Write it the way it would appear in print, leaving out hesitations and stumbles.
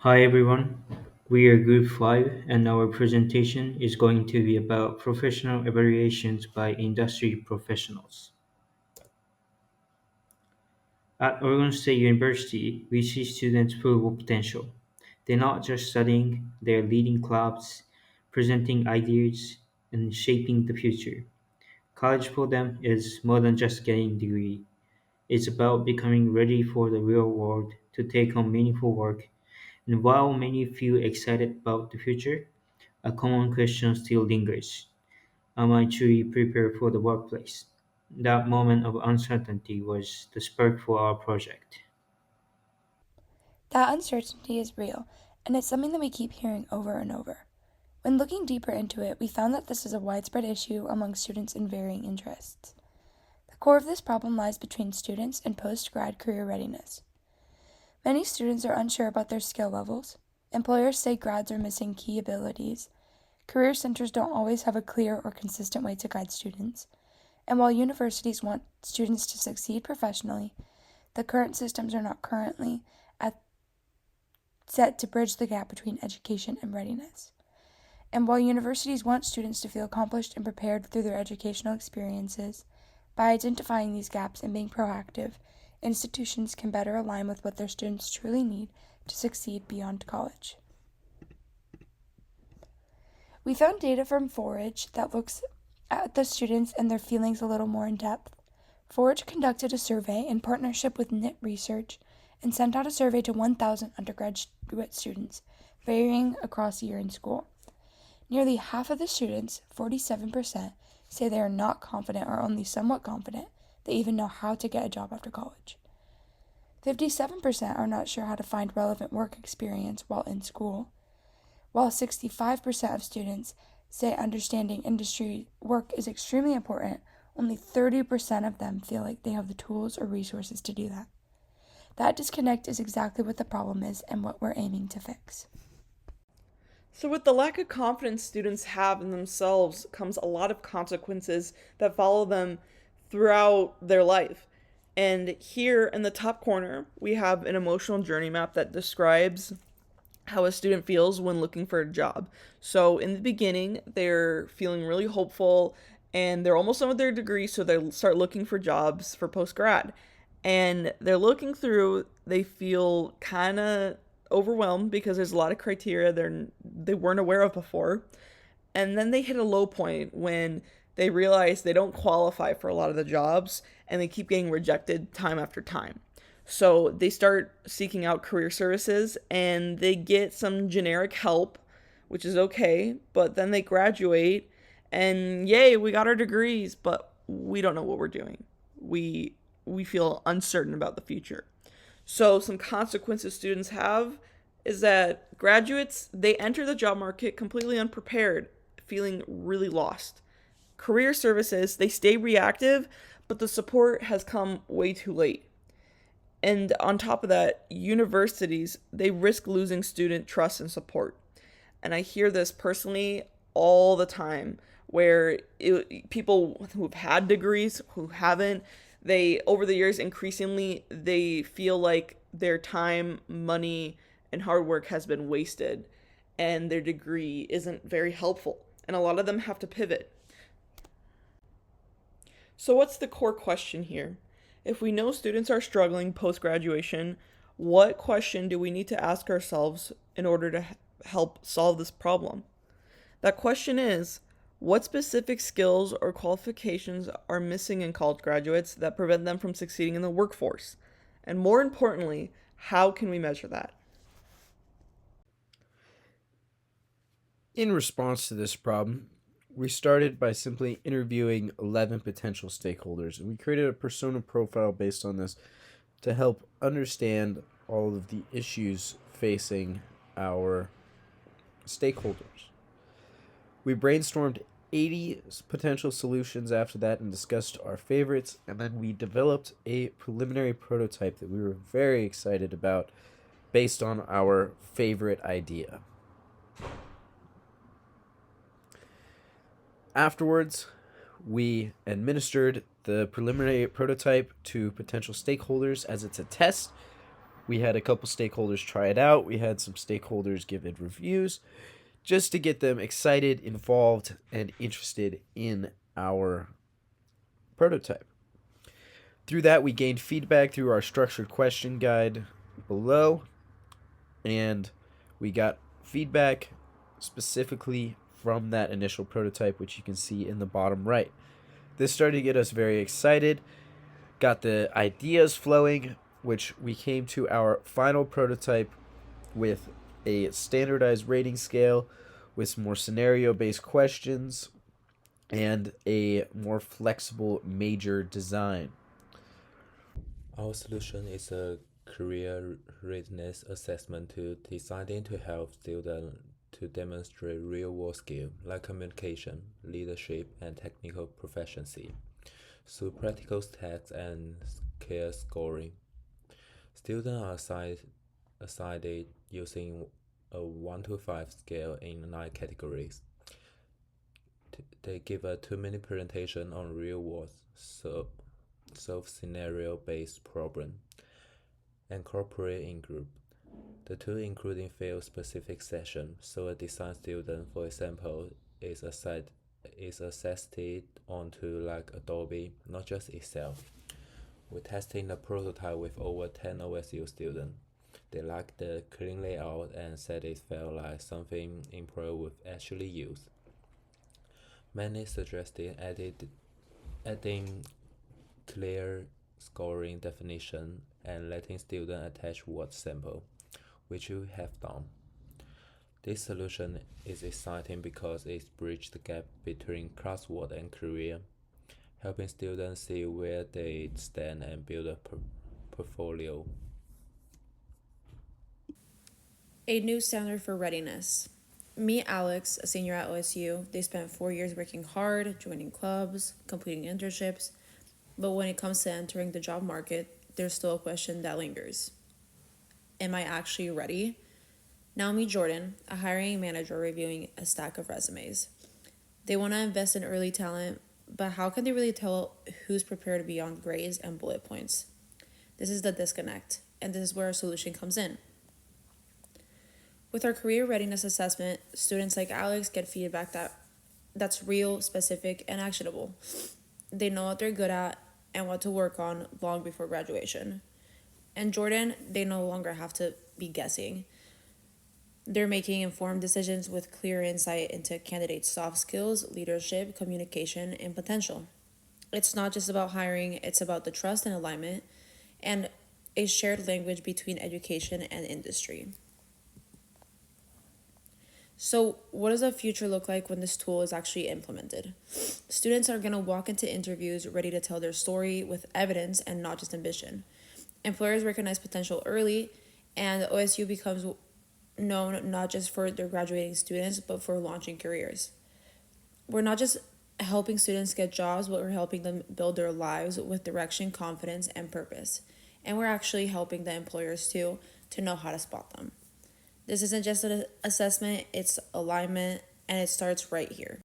Hi everyone, we are Group 5 and our presentation is going to be about professional evaluations by industry professionals. At Oregon State University, we see students full of potential. They're not just studying, they're leading clubs, presenting ideas, and shaping the future. College for them is more than just getting a degree. It's about becoming ready for the real world to take on meaningful work. And while many feel excited about the future, a common question still lingers: am I truly prepared for the workplace? That moment of uncertainty was the spark for our project. That uncertainty is real, and it's something that we keep hearing over and over. When looking deeper into it, we found that this is a widespread issue among students in varying interests. The core of this problem lies between students and post grad career readiness. Many students are unsure about their skill levels. Employers say grads are missing key abilities. Career centers don't always have a clear or consistent way to guide students. And while universities want students to succeed professionally, the current systems are not currently at set to bridge the gap between education and readiness. And while universities want students to feel accomplished and prepared through their educational experiences, by identifying these gaps and being proactive, institutions can better align with what their students truly need to succeed beyond college. We found data from Forage that looks at the students and their feelings a little more in depth. Forage conducted a survey in partnership with NIT Research and sent out a survey to 1,000 undergraduate students, varying across the year in school. Nearly half of the students, 47%, say they are not confident or only somewhat confident they even know how to get a job after college. 57% are not sure how to find relevant work experience while in school, while 65% of students say understanding industry work is extremely important. Only 30% of them feel like they have the tools or resources to do that. That disconnect is exactly what the problem is and what we're aiming to fix. So, with the lack of confidence students have in themselves comes a lot of consequences that follow them throughout their life. And here in the top corner, we have an emotional journey map that describes how a student feels when looking for a job. So, in the beginning, they're feeling really hopeful and they're almost done with their degree, so they start looking for jobs for post grad. And they're looking through, they feel kind of overwhelmed because there's a lot of criteria they weren't aware of before. And then they hit a low point when they realize they don't qualify for a lot of the jobs and they keep getting rejected time after time. So they start seeking out career services and they get some generic help, which is okay, but then they graduate and yay, we got our degrees, but we don't know what we're doing. We we feel uncertain about the future. So some consequences students have is that graduates they enter the job market completely unprepared, feeling really lost. Career services, they stay reactive, but the support has come way too late. And on top of that, universities, they risk losing student trust and support. And I hear this personally all the time where people who've had degrees, who haven't, they over the years increasingly they feel like their time, money, and hard work has been wasted and their degree isn't very helpful. And a lot of them have to pivot. So, what's the core question here? If we know students are struggling post graduation, what question do we need to ask ourselves in order to help solve this problem? That question is, what specific skills or qualifications are missing in college graduates that prevent them from succeeding in the workforce? And more importantly, how can we measure that? In response to this problem, we started by simply interviewing 11 potential stakeholders, and we created a persona profile based on this to help understand all of the issues facing our stakeholders. We brainstormed 80 potential solutions after that and discussed our favorites, and then we developed a preliminary prototype that we were very excited about based on our favorite idea. Afterwards, we administered the preliminary prototype to potential stakeholders as it's a test We had a couple stakeholders try it out. We had some stakeholders give it reviews just to get them excited, involved, and interested in our prototype. Through that, we gained feedback through our structured question guide below, and we got feedback specifically from that initial prototype, which you can see in the bottom right. This started to get us very excited, got the ideas flowing, which we came to our final prototype with a standardized rating scale with some more scenario-based questions and a more flexible major design. Our solution is a career readiness assessment designed to help students to demonstrate real-world skills like communication, leadership, and technical proficiency through practical tests and skill scoring. Students are assigned using a 1 to 5 scale in 9 categories. They give a 2-minute presentation on real-world solve scenario-based problem and cooperate in group. The two including field-specific session, so a design student, for example, is assessed onto like Adobe, not just Excel. We're testing the prototype with over 10 OSU students. They like the clean layout and said it felt like something employers would actually use. Many suggested adding clear scoring definition and letting students attach word sample, which we have done. This solution is exciting because it bridges the gap between classwork and career, helping students see where they stand and build a portfolio. A new standard for readiness. Me, Alex, a senior at OSU, they spent 4 years working hard, joining clubs, completing internships, but when it comes to entering the job market, there's still a question that lingers. Am I actually ready? Now meet Jordan, a hiring manager reviewing a stack of resumes. They want to invest in early talent, but how can they really tell who's prepared beyond grades and bullet points? This is the disconnect, and this is where our solution comes in. With our career readiness assessment, students like Alex get feedback that's real, specific, and actionable. They know what they're good at and what to work on long before graduation. And Jordan, they no longer have to be guessing. They're making informed decisions with clear insight into candidates' soft skills, leadership, communication, and potential. It's not just about hiring, it's about the trust and alignment and a shared language between education and industry. So, what does the future look like when this tool is actually implemented? Students are going to walk into interviews ready to tell their story with evidence and not just ambition. Employers recognize potential early, and OSU becomes known not just for their graduating students, but for launching careers. We're not just helping students get jobs, but we're helping them build their lives with direction, confidence, and purpose. And we're actually helping the employers too to know how to spot them. This isn't just an assessment, it's alignment, and it starts right here.